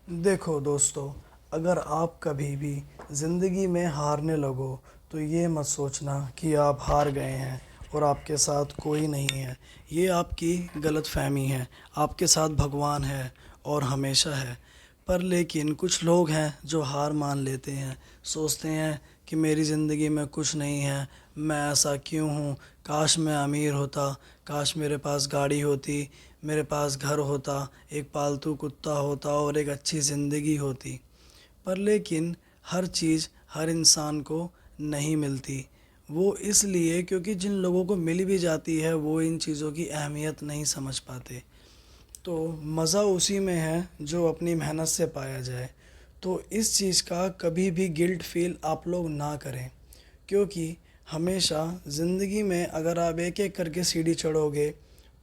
देखो दोस्तों, अगर आप कभी भी ज़िंदगी में हारने लगो तो ये मत सोचना कि आप हार गए हैं और आपके साथ कोई नहीं है। ये आपकी गलतफ़हमी है। आपके साथ भगवान है और हमेशा है। पर लेकिन कुछ लोग हैं जो हार मान लेते हैं, सोचते हैं कि मेरी ज़िंदगी में कुछ नहीं है, मैं ऐसा क्यों हूँ, काश मैं अमीर होता, काश मेरे पास गाड़ी होती, मेरे पास घर होता, एक पालतू कुत्ता होता और एक अच्छी ज़िंदगी होती। पर लेकिन हर चीज़ हर इंसान को नहीं मिलती। वो इसलिए क्योंकि जिन लोगों को मिल भी जाती है वो इन चीज़ों की अहमियत नहीं समझ पाते। तो मज़ा उसी में है जो अपनी मेहनत से पाया जाए। तो इस चीज़ का कभी भी गिल्ट फील आप लोग ना करें, क्योंकि हमेशा ज़िंदगी में अगर आप एक एक करके सीढ़ी चढ़ोगे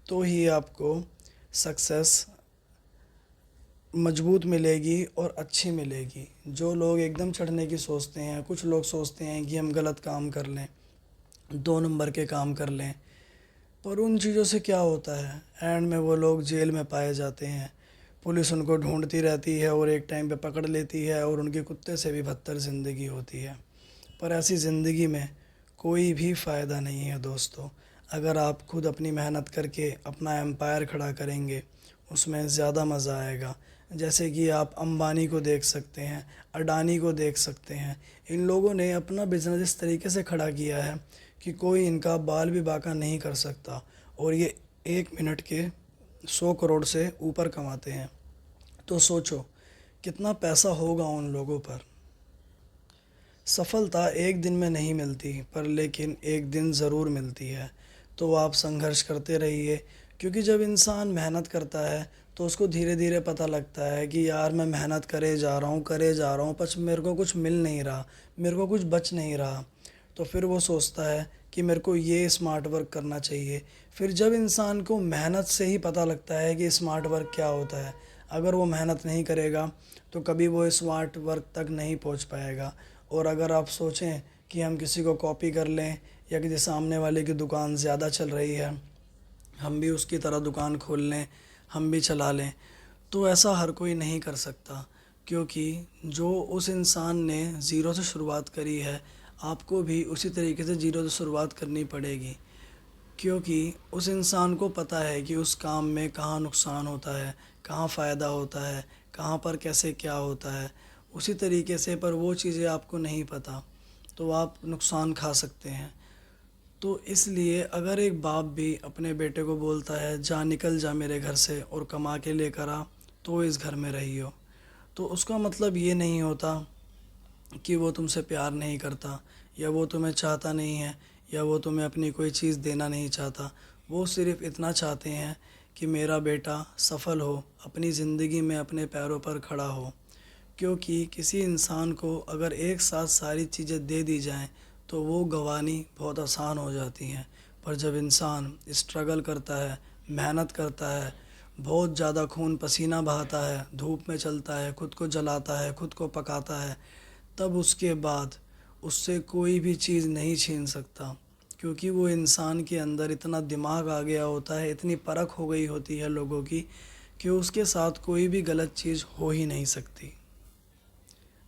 तो ही आपको सक्सेस मजबूत मिलेगी और अच्छी मिलेगी। जो लोग एकदम चढ़ने की सोचते हैं, कुछ लोग सोचते हैं कि हम गलत काम कर लें, 2 नंबर के काम कर लें, पर उन चीज़ों से क्या होता है, एंड में वो लोग जेल में पाए जाते हैं। पुलिस उनको ढूंढती रहती है और एक टाइम पे पकड़ लेती है और उनके कुत्ते से भी बदतर ज़िंदगी होती है। पर ऐसी ज़िंदगी में कोई भी फ़ायदा नहीं है दोस्तों। अगर आप खुद अपनी मेहनत करके अपना एम्पायर खड़ा करेंगे, उसमें ज़्यादा मज़ा आएगा। जैसे कि आप अंबानी को देख सकते हैं, अडानी को देख सकते हैं। इन लोगों ने अपना बिज़नेस इस तरीके से खड़ा किया है कि कोई इनका बाल भी बाका नहीं कर सकता, और ये 1 मिनट के 100 करोड़ से ऊपर कमाते हैं। तो सोचो कितना पैसा होगा उन लोगों पर। सफलता एक दिन में नहीं मिलती, पर लेकिन एक दिन ज़रूर मिलती है। तो आप संघर्ष करते रहिए, क्योंकि जब इंसान मेहनत करता है तो उसको धीरे धीरे पता लगता है कि यार मैं मेहनत करे जा रहा हूँ, पर मेरे को कुछ मिल नहीं रहा, मेरे को कुछ बच नहीं रहा। तो फिर वो सोचता है कि मेरे को ये स्मार्ट वर्क करना चाहिए। फिर जब इंसान को मेहनत से ही पता लगता है कि स्मार्ट वर्क क्या होता है, अगर वो मेहनत नहीं करेगा तो कभी वो स्मार्ट वर्क तक नहीं पहुंच पाएगा। और अगर आप सोचें कि हम किसी को कॉपी कर लें, या किसी सामने वाले की दुकान ज़्यादा चल रही है, हम भी उसकी तरह दुकान खोल लें, हम भी चला लें, तो ऐसा हर कोई नहीं कर सकता। क्योंकि जो उस इंसान ने ज़ीरो से शुरुआत करी है, आपको भी उसी तरीके से ज़ीरो से शुरुआत करनी पड़ेगी। क्योंकि उस इंसान को पता है कि उस काम में कहाँ नुकसान होता है, कहाँ फ़ायदा होता है, कहाँ पर कैसे क्या होता है। उसी तरीके से पर वो चीज़ें आपको नहीं पता, तो आप नुकसान खा सकते हैं। तो इसलिए अगर एक बाप भी अपने बेटे को बोलता है जा निकल जा मेरे घर से और कमा के लेकर आ, तो इस घर में रही हो, तो उसका मतलब ये नहीं होता कि वो तुमसे प्यार नहीं करता, या वो तुम्हें चाहता नहीं है, या वो तुम्हें अपनी कोई चीज़ देना नहीं चाहता। वो सिर्फ़ इतना चाहते हैं कि मेरा बेटा सफल हो, अपनी ज़िंदगी में अपने पैरों पर खड़ा हो। क्योंकि किसी इंसान को अगर एक साथ सारी चीज़ें दे दी जाएं तो वो गंवानी बहुत आसान हो जाती हैं। पर जब इंसान स्ट्रगल करता है, मेहनत करता है, बहुत ज़्यादा खून पसीना बहाता है, धूप में चलता है, खुद को जलाता है, खुद को पकाता है, तब उसके बाद उससे कोई भी चीज़ नहीं छीन सकता। क्योंकि वो इंसान के अंदर इतना दिमाग आ गया होता है, इतनी परख हो गई होती है लोगों की, कि उसके साथ कोई भी गलत चीज़ हो ही नहीं सकती।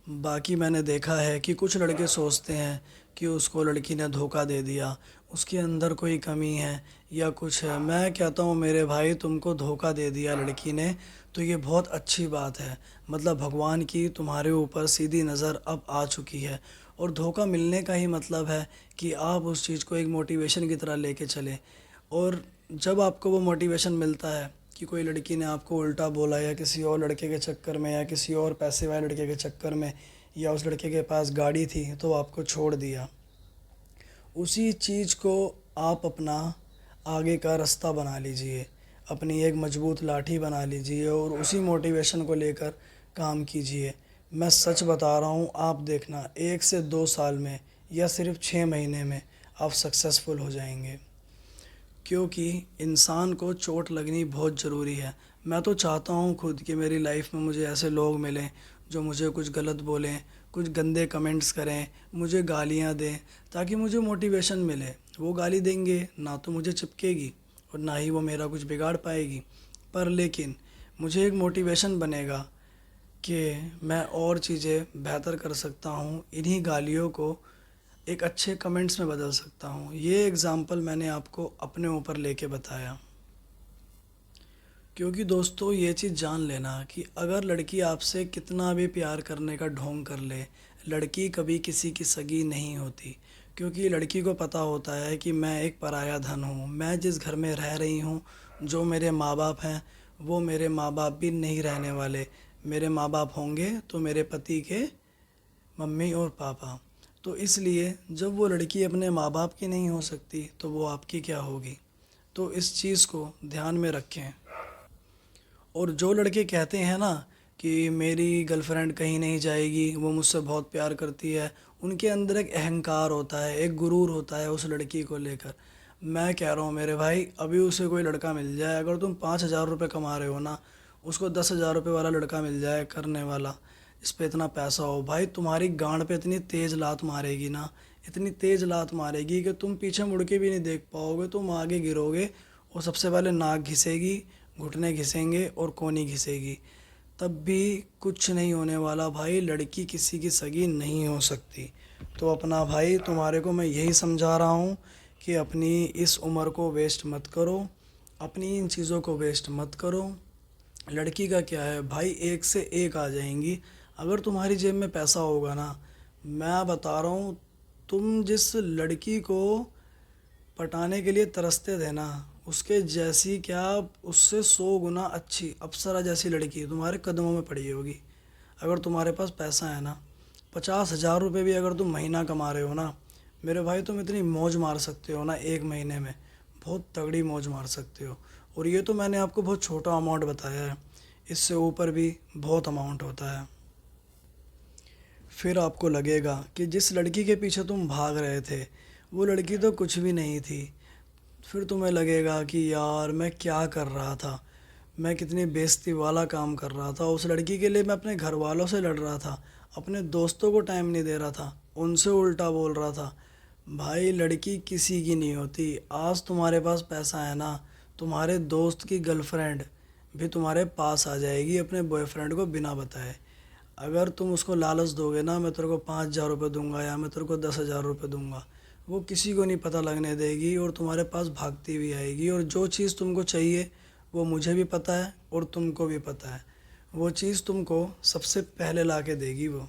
बाकी मैंने देखा है कि कुछ लड़के सोचते हैं कि उसको लड़की ने धोखा दे दिया, उसके अंदर कोई कमी है या कुछ है। मैं कहता हूँ मेरे भाई, तुमको धोखा दे दिया लड़की ने तो ये बहुत अच्छी बात है। मतलब भगवान की तुम्हारे ऊपर सीधी नज़र अब आ चुकी है। और धोखा मिलने का ही मतलब है कि आप उस चीज़ को एक मोटिवेशन की तरह लेके चले। और जब आपको वो मोटिवेशन मिलता है कि कोई लड़की ने आपको उल्टा बोला, या किसी और लड़के के चक्कर में, या किसी और पैसे वाले लड़के के चक्कर में, या उस लड़के के पास गाड़ी थी तो आपको छोड़ दिया, उसी चीज़ को आप अपना आगे का रास्ता बना लीजिए, अपनी एक मजबूत लाठी बना लीजिए और उसी मोटिवेशन को लेकर काम कीजिए। मैं सच बता रहा हूँ, आप देखना 1 से 2 साल में या सिर्फ 6 महीने में आप सक्सेसफुल हो जाएंगे। क्योंकि इंसान को चोट लगनी बहुत ज़रूरी है। मैं तो चाहता हूँ खुद कि मेरी लाइफ में मुझे ऐसे लोग मिलें जो मुझे कुछ गलत बोलें, कुछ गंदे कमेंट्स करें, मुझे गालियाँ दें, ताकि मुझे मोटिवेशन मिले। वो गाली देंगे ना तो मुझे चिपकेगी और ना ही वो मेरा कुछ बिगाड़ पाएगी, पर लेकिन मुझे एक मोटिवेशन बनेगा कि मैं और चीज़ें बेहतर कर सकता हूँ, इन्हीं गालियों को एक अच्छे कमेंट्स में बदल सकता हूँ। ये एग्ज़ाम्पल मैंने आपको अपने ऊपर लेके बताया। क्योंकि दोस्तों ये चीज़ जान लेना कि अगर लड़की आपसे कितना भी प्यार करने का ढोंग कर ले, लड़की कभी किसी की सगी नहीं होती। क्योंकि लड़की को पता होता है कि मैं एक पराया धन हूँ, मैं जिस घर में रह रही हूँ, जो मेरे माँ बाप हैं, वो मेरे माँ बाप भी नहीं रहने वाले। मेरे माँ बाप होंगे तो मेरे पति के मम्मी और पापा। तो इसलिए जब वो लड़की अपने माँ बाप की नहीं हो सकती तो वो आपकी क्या होगी। तो इस चीज़ को ध्यान में रखें। और जो लड़के कहते हैं ना कि मेरी गर्लफ्रेंड कहीं नहीं जाएगी, वो मुझसे बहुत प्यार करती है, उनके अंदर एक अहंकार होता है, एक गुरूर होता है उस लड़की को लेकर। मैं कह रहा हूँ मेरे भाई, अभी उसे कोई लड़का मिल जाए, अगर तुम 5,000 रुपये कमा रहे हो ना, उसको 10,000 रुपये वाला लड़का मिल जाए करने वाला, इस पे इतना पैसा हो, भाई तुम्हारी गांड पे इतनी तेज़ लात मारेगी ना, इतनी तेज़ लात मारेगी कि तुम पीछे मुड़ के भी नहीं देख पाओगे, तुम आगे गिरोगे। और सबसे पहले नाक घिसेगी, घुटने घिसेंगे और कोनी घिसेगी, तब भी कुछ नहीं होने वाला भाई। लड़की किसी की सगी नहीं हो सकती। तो अपना भाई, तुम्हारे को मैं यही समझा रहा हूँ कि अपनी इस उम्र को वेस्ट मत करो, अपनी इन चीज़ों को वेस्ट मत करो। लड़की का क्या है भाई, एक से एक आ जाएंगी। अगर तुम्हारी जेब में पैसा होगा ना, मैं बता रहा हूँ, तुम जिस लड़की को पटाने के लिए तरसते थे ना, उसके जैसी क्या, उससे 100 गुना अच्छी अप्सरा जैसी लड़की तुम्हारे कदमों में पड़ी होगी। अगर तुम्हारे पास पैसा है ना, 50,000 रुपये भी अगर तुम महीना कमा रहे हो ना, मेरे भाई तुम इतनी मौज मार सकते हो ना एक महीने में, बहुत तगड़ी मौज मार सकते हो। और ये तो मैंने आपको बहुत छोटा अमाउंट बताया है, इससे ऊपर भी बहुत अमाउंट होता है। फिर आपको लगेगा कि जिस लड़की के पीछे तुम भाग रहे थे, वो लड़की तो कुछ भी नहीं थी। फिर तुम्हें लगेगा कि यार मैं क्या कर रहा था, मैं कितनी बेइज्जती वाला काम कर रहा था। उस लड़की के लिए मैं अपने घर वालों से लड़ रहा था, अपने दोस्तों को टाइम नहीं दे रहा था, उनसे उल्टा बोल रहा था। भाई लड़की किसी की नहीं होती। आज तुम्हारे पास पैसा है ना, तुम्हारे दोस्त की गर्लफ्रेंड भी तुम्हारे पास आ जाएगी अपने बॉयफ्रेंड को बिना बताए। अगर तुम उसको लालच दोगे ना, मैं तेरे को 5,000 रुपये दूंगा या मैं तेरे को 10,000 रुपये दूंगा, वो किसी को नहीं पता लगने देगी और तुम्हारे पास भागती भी आएगी। और जो चीज़ तुमको चाहिए वो मुझे भी पता है और तुमको भी पता है, वो चीज़ तुमको सबसे पहले ला के देगी वो।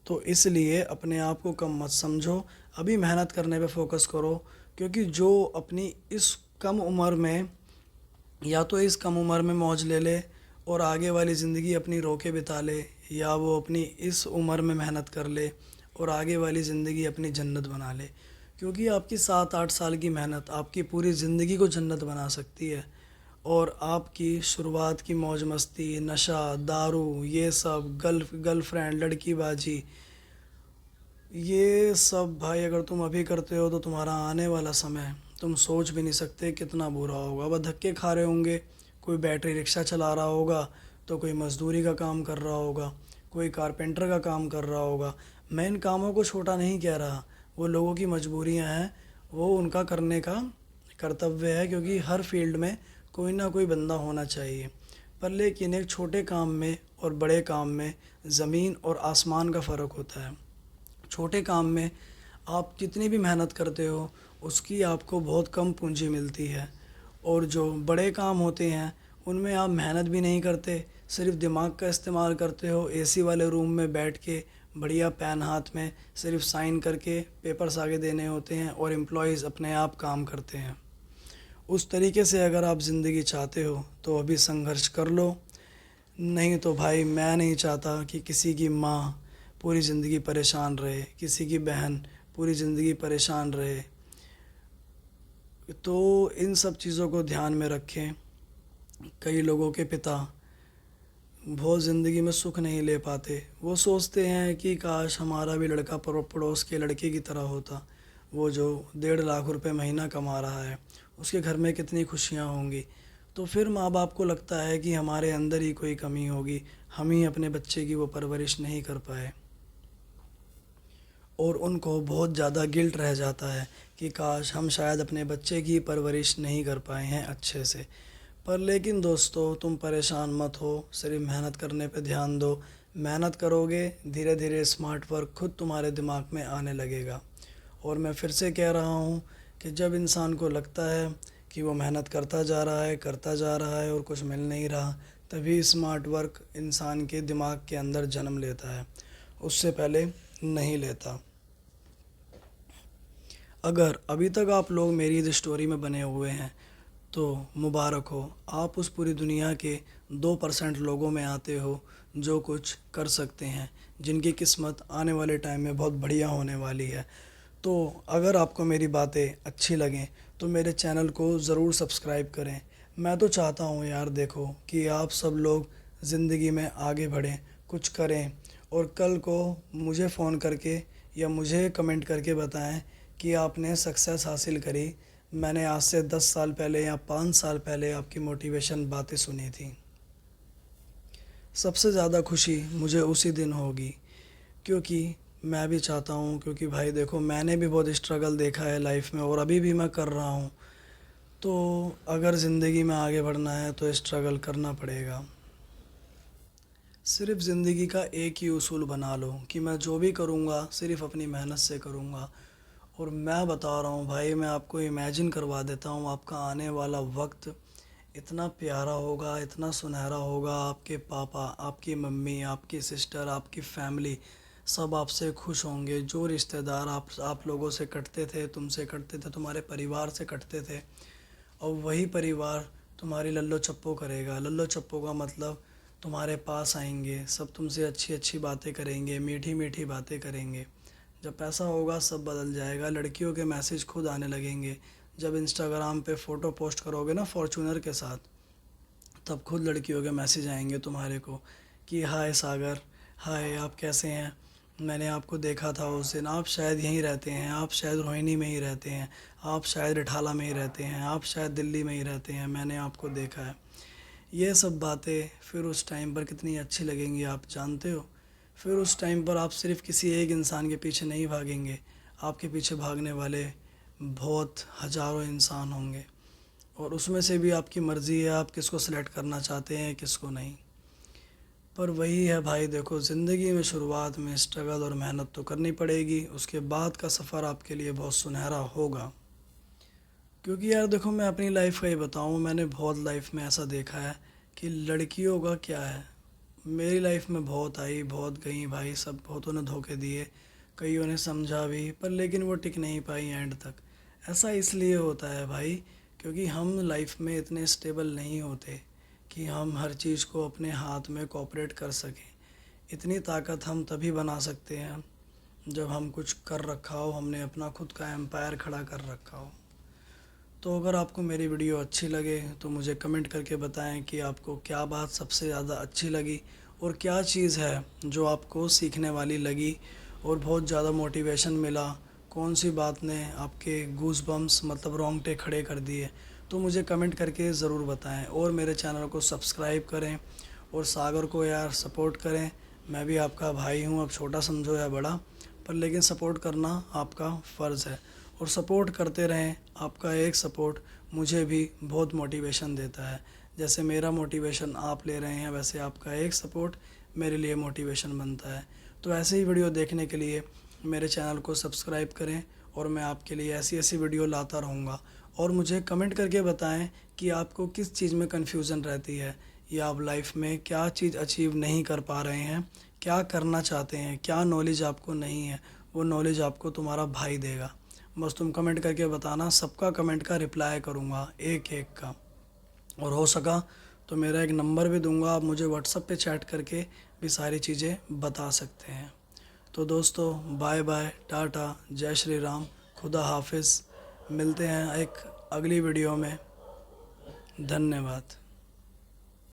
तो इसलिए अपने आप को कम मत समझो, अभी मेहनत करने पे फोकस करो। क्योंकि जो अपनी इस कम उम्र में, या तो इस कम उम्र में मौज ले ले और आगे वाली ज़िंदगी अपनी रोके बिता ले, या वो अपनी इस उम्र में मेहनत कर ले और आगे वाली ज़िंदगी अपनी जन्नत बना ले। क्योंकि आपकी 7-8 साल की मेहनत आपकी पूरी ज़िंदगी को जन्नत बना सकती है। और आपकी शुरुआत की मौज मस्ती, नशा, दारू, ये सब, गर्लफ्रेंड, लड़कीबाजी, ये सब भाई अगर तुम अभी करते हो तो तुम्हारा आने वाला समय तुम सोच भी नहीं सकते कितना बुरा होगा। वह धक्के खा रहे होंगे, कोई बैटरी रिक्शा चला रहा होगा, तो कोई मज़दूरी का काम कर रहा होगा, कोई कारपेंटर का काम कर रहा होगा। मैं इन कामों को छोटा नहीं कह रहा, वो लोगों की मजबूरियां हैं, वो उनका करने का कर्तव्य है। क्योंकि हर फील्ड में कोई ना कोई बंदा होना चाहिए। पर लेकिन एक छोटे काम में और बड़े काम में ज़मीन और आसमान का फ़र्क होता है। छोटे काम में आप जितनी भी मेहनत करते हो उसकी आपको बहुत कम पूंजी मिलती है। और जो बड़े काम होते हैं उनमें आप मेहनत भी नहीं करते, सिर्फ दिमाग का इस्तेमाल करते हो। एसी वाले रूम में बैठ के बढ़िया पेन हाथ में सिर्फ साइन करके पेपर्स आगे देने होते हैं और एम्प्लॉयज़ अपने आप काम करते हैं। उस तरीके से अगर आप ज़िंदगी चाहते हो तो अभी संघर्ष कर लो। नहीं तो भाई मैं नहीं चाहता कि किसी की माँ पूरी ज़िंदगी परेशान रहे, किसी की बहन पूरी ज़िंदगी परेशान रहे। तो इन सब चीज़ों को ध्यान में रखें। कई लोगों के पिता बहुत ज़िंदगी में सुख नहीं ले पाते, वो सोचते हैं कि काश हमारा भी लड़का पड़ोस के लड़के की तरह होता, वो जो 1.5 लाख रुपए महीना कमा रहा है, उसके घर में कितनी खुशियाँ होंगी। तो फिर माँ बाप को लगता है कि हमारे अंदर ही कोई कमी होगी, हम ही अपने बच्चे की वो परवरिश नहीं कर पाए। और उनको बहुत ज़्यादा गिल्ट रह जाता है कि काश हम शायद अपने बच्चे की परवरिश नहीं कर पाए हैं अच्छे से। पर लेकिन दोस्तों तुम परेशान मत हो, सिर्फ मेहनत करने पे ध्यान दो। मेहनत करोगे, धीरे धीरे स्मार्ट वर्क खुद तुम्हारे दिमाग में आने लगेगा। और मैं फिर से कह रहा हूँ कि जब इंसान को लगता है कि वो मेहनत करता जा रहा है और कुछ मिल नहीं रहा, तभी स्मार्ट वर्क इंसान के दिमाग के अंदर जन्म लेता है, उससे पहले नहीं लेता। अगर अभी तक आप लोग मेरी इस स्टोरी में बने हुए हैं तो मुबारक हो, आप उस पूरी दुनिया के 2% लोगों में आते हो जो कुछ कर सकते हैं, जिनकी किस्मत आने वाले टाइम में बहुत बढ़िया होने वाली है। तो अगर आपको मेरी बातें अच्छी लगें तो मेरे चैनल को ज़रूर सब्सक्राइब करें। मैं तो चाहता हूँ यार, देखो कि आप सब लोग ज़िंदगी में आगे बढ़ें, कुछ करें, और कल को मुझे फ़ोन करके या मुझे कमेंट करके बताएं कि आपने सक्सेस हासिल करी। मैंने आज से 10 साल पहले या 5 साल पहले आपकी मोटिवेशन बातें सुनी थी। सबसे ज़्यादा खुशी मुझे उसी दिन होगी, क्योंकि मैं भी चाहता हूँ, क्योंकि भाई देखो मैंने भी बहुत स्ट्रगल देखा है लाइफ में और अभी भी मैं कर रहा हूँ। तो अगर ज़िंदगी में आगे बढ़ना है तो स्ट्रगल करना पड़ेगा। सिर्फ ज़िंदगी का एक ही उसूल बना लो कि मैं जो भी करूँगा सिर्फ अपनी मेहनत से करूँगा। और मैं बता रहा हूँ भाई, मैं आपको इमेजिन करवा देता हूँ, आपका आने वाला वक्त इतना प्यारा होगा, इतना सुनहरा होगा। आपके पापा, आपकी मम्मी, आपकी सिस्टर, आपकी फैमिली सब आपसे खुश होंगे। जो रिश्तेदार आप लोगों से कटते थे, तुमसे कटते थे, तुम्हारे परिवार से कटते थे, और वही परिवार तुम्हारी लल्लो चप्पो करेगा। लल्लो चप्पो का मतलब तुम्हारे पास आएंगे, सब तुमसे अच्छी अच्छी बातें करेंगे, मीठी मीठी बातें करेंगे। जब पैसा होगा सब बदल जाएगा। लड़कियों के मैसेज खुद आने लगेंगे। जब इंस्टाग्राम पे फ़ोटो पोस्ट करोगे ना फॉर्चूनर के साथ, तब खुद लड़कियों के मैसेज आएंगे तुम्हारे को कि हाय सागर, हाय आप कैसे हैं, मैंने आपको देखा था उस दिन, आप शायद यहीं रहते हैं, आप शायद रोहिणी में ही रहते हैं, आप शायद रिठाला में ही रहते हैं, आप शायद दिल्ली में ही रहते हैं, मैंने आपको देखा है। ये सब बातें फिर उस टाइम पर कितनी अच्छी लगेंगी आप जानते हो। फिर उस टाइम पर आप सिर्फ किसी एक इंसान के पीछे नहीं भागेंगे, आपके पीछे भागने वाले बहुत हज़ारों इंसान होंगे, और उसमें से भी आपकी मर्ज़ी है आप किसको सेलेक्ट करना चाहते हैं किसको नहीं। पर वही है भाई, देखो ज़िंदगी में शुरुआत में स्ट्रगल और मेहनत तो करनी पड़ेगी, उसके बाद का सफ़र आपके लिए बहुत सुनहरा होगा। क्योंकि यार देखो मैं अपनी लाइफ का ही बताऊँ, मैंने बहुत लाइफ में ऐसा देखा है कि लड़कियों का क्या है। मेरी लाइफ में बहुत आई बहुत गई भाई, सब बहुतों ने धोखे दिए, कईयों ने समझा भी, पर लेकिन वो टिक नहीं पाई एंड तक। ऐसा इसलिए होता है भाई, क्योंकि हम लाइफ में इतने स्टेबल नहीं होते कि हम हर चीज़ को अपने हाथ में कोऑपरेट कर सकें। इतनी ताकत हम तभी बना सकते हैं जब हम कुछ कर रखा हो, हमने अपना खुद का एम्पायर खड़ा कर रखा हो। तो अगर आपको मेरी वीडियो अच्छी लगे तो मुझे कमेंट करके बताएं कि आपको क्या बात सबसे ज़्यादा अच्छी लगी और क्या चीज़ है जो आपको सीखने वाली लगी और बहुत ज़्यादा मोटिवेशन मिला। कौन सी बात ने आपके गूज़ बम्स मतलब रोंगटे खड़े कर दिए, तो मुझे कमेंट करके ज़रूर बताएं। और मेरे चैनल को सब्सक्राइब करें और सागर को यार सपोर्ट करें। मैं भी आपका भाई हूँ, अब छोटा समझो या बड़ा, पर लेकिन सपोर्ट करना आपका फ़र्ज़ है। और सपोर्ट करते रहें, आपका एक सपोर्ट मुझे भी बहुत मोटिवेशन देता है। जैसे मेरा मोटिवेशन आप ले रहे हैं, वैसे आपका एक सपोर्ट मेरे लिए मोटिवेशन बनता है। तो ऐसे ही वीडियो देखने के लिए मेरे चैनल को सब्सक्राइब करें, और मैं आपके लिए ऐसी ऐसी वीडियो लाता रहूँगा। और मुझे कमेंट करके बताएं कि आपको किस चीज़ में कन्फ्यूज़न रहती है, या आप लाइफ में क्या चीज़ अचीव नहीं कर पा रहे हैं, क्या करना चाहते हैं, क्या नॉलेज आपको नहीं है, वो नॉलेज आपको तुम्हारा भाई देगा। बस तुम कमेंट करके बताना, सबका कमेंट का रिप्लाई करूँगा एक एक का। और हो सका तो मेरा एक नंबर भी दूंगा, आप मुझे व्हाट्सएप पे चैट करके भी सारी चीज़ें बता सकते हैं। तो दोस्तों बाय बाय, टाटा, जय श्री राम, खुदा हाफिज़। मिलते हैं एक अगली वीडियो में। धन्यवाद।